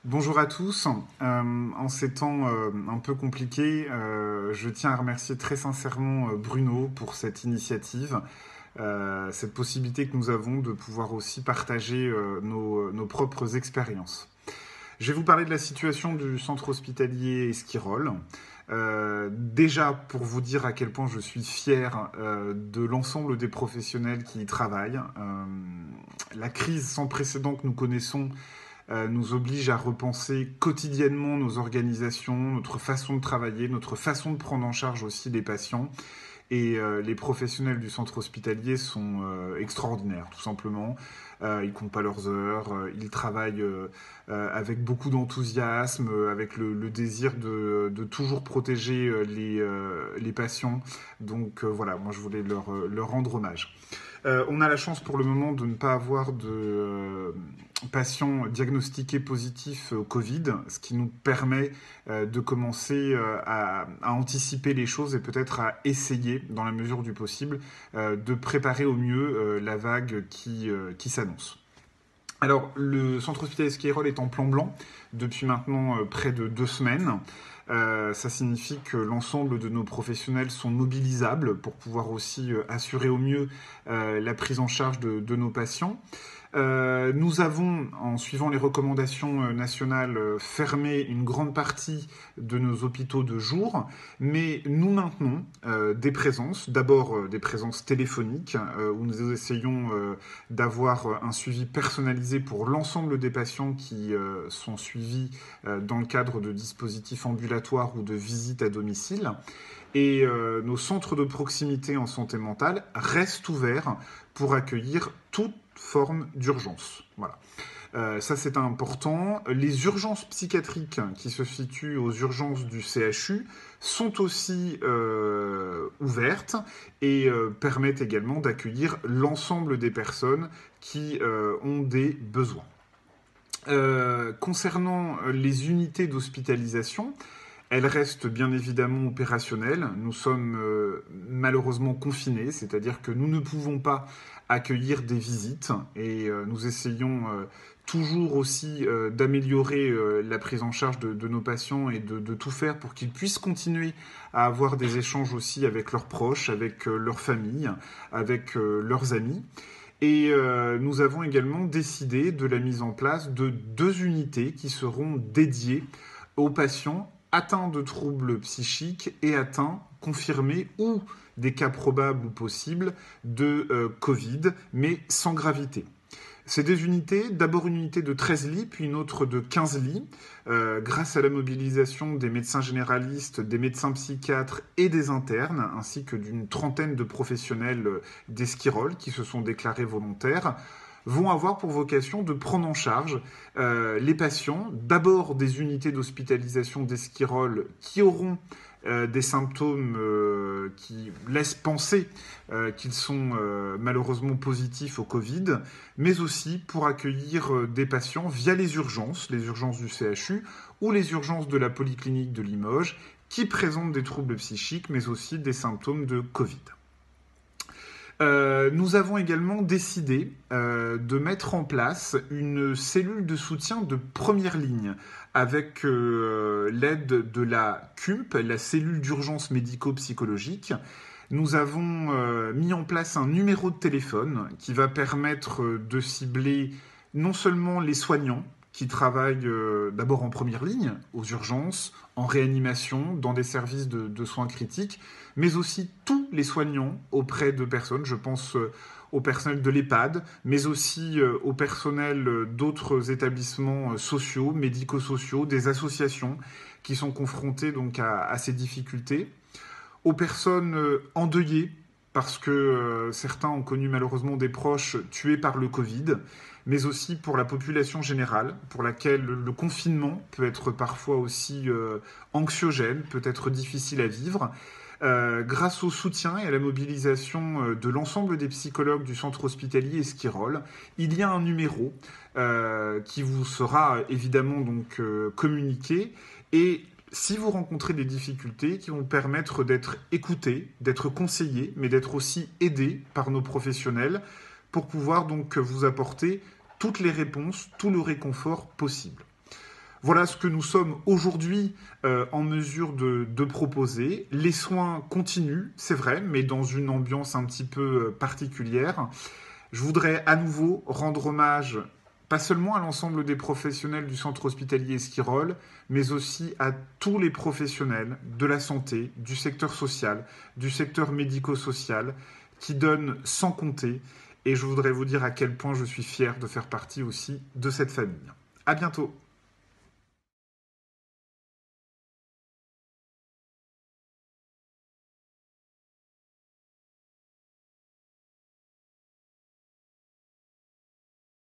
Bonjour à tous. En ces temps un peu compliqués, je tiens à remercier très sincèrement Bruno pour cette initiative, cette possibilité que nous avons de pouvoir aussi partager nos propres expériences. Je vais vous parler de la situation du centre hospitalier Esquirol. Déjà pour vous dire à quel point je suis fier de l'ensemble des professionnels qui y travaillent. La crise sans précédent que nous connaissons nous oblige à repenser quotidiennement nos organisations, notre façon de travailler, notre façon de prendre en charge aussi les patients. Et les professionnels du centre hospitalier sont extraordinaires, tout simplement. Ils comptent pas leurs heures, ils travaillent avec beaucoup d'enthousiasme, avec le désir de toujours protéger les patients. Donc voilà, moi je voulais leur rendre hommage. On a la chance pour le moment de ne pas avoir de patients diagnostiqués positifs au Covid, ce qui nous permet de commencer à anticiper les choses et peut-être à essayer, dans la mesure du possible, de préparer au mieux la vague qui s'annonce. Alors, le centre hospitalier Esquirol est en plan blanc depuis maintenant près de 2 semaines. Ça signifie que l'ensemble de nos professionnels sont mobilisables pour pouvoir aussi assurer au mieux la prise en charge de nos patients. Nous avons, en suivant les recommandations nationales, fermé une grande partie de nos hôpitaux de jour, mais nous maintenons des présences, d'abord des présences téléphoniques, où nous essayons d'avoir un suivi personnalisé pour l'ensemble des patients qui sont suivis dans le cadre de dispositifs ambulatoires ou de visites à domicile. Et nos centres de proximité en santé mentale restent ouverts pour accueillir toute forme d'urgence. Voilà. Ça, c'est important. Les urgences psychiatriques qui se situent aux urgences du CHU sont aussi ouvertes et permettent également d'accueillir l'ensemble des personnes qui ont des besoins. Concernant les unités d'hospitalisation, elles restent bien évidemment opérationnelles. Nous sommes malheureusement confinés, c'est-à-dire que nous ne pouvons pas accueillir des visites et nous essayons toujours aussi d'améliorer la prise en charge de nos patients et de tout faire pour qu'ils puissent continuer à avoir des échanges aussi avec leurs proches, avec leurs familles, avec leurs amis. Et nous avons également décidé de la mise en place de 2 unités qui seront dédiées aux patients atteints de troubles psychiques et atteints, confirmés ou des cas probables ou possibles de Covid, mais sans gravité. Ces 2 unités, d'abord une unité de 13 lits, puis une autre de 15 lits, grâce à la mobilisation des médecins généralistes, des médecins psychiatres et des internes, ainsi que d'une trentaine de professionnels d'Esquirol qui se sont déclarés volontaires, vont avoir pour vocation de prendre en charge les patients, d'abord des unités d'hospitalisation d'Esquirol qui auront des symptômes qui laissent penser qu'ils sont malheureusement positifs au Covid, mais aussi pour accueillir des patients via les urgences du CHU ou les urgences de la polyclinique de Limoges, qui présentent des troubles psychiques, mais aussi des symptômes de Covid. Nous avons également décidé de mettre en place une cellule de soutien de première ligne avec l'aide de la CUMP, la cellule d'urgence médico-psychologique. Nous avons mis en place un numéro de téléphone qui va permettre de cibler non seulement les soignants qui travaillent d'abord en première ligne, aux urgences, en réanimation, dans des services de soins critiques, mais aussi tous les soignants auprès de personnes, je pense au personnel de l'EHPAD, mais aussi au personnel d'autres établissements sociaux, médico-sociaux, des associations qui sont confrontées donc à ces difficultés, aux personnes endeuillées, parce que certains ont connu malheureusement des proches tués par le Covid, mais aussi pour la population générale, pour laquelle le confinement peut être parfois aussi anxiogène, peut être difficile à vivre. Grâce au soutien et à la mobilisation de l'ensemble des psychologues du centre hospitalier Esquirol, il y a un numéro qui vous sera évidemment donc communiqué, et si vous rencontrez des difficultés qui vont permettre d'être écouté, d'être conseillé, mais d'être aussi aidé par nos professionnels pour pouvoir donc vous apporter toutes les réponses, tout le réconfort possible. Voilà ce que nous sommes aujourd'hui en mesure de proposer. Les soins continuent, c'est vrai, mais dans une ambiance un petit peu particulière. Je voudrais à nouveau rendre hommage pas seulement à l'ensemble des professionnels du centre hospitalier Esquirol, mais aussi à tous les professionnels de la santé, du secteur social, du secteur médico-social, qui donnent sans compter. Et je voudrais vous dire à quel point je suis fier de faire partie aussi de cette famille. À bientôt.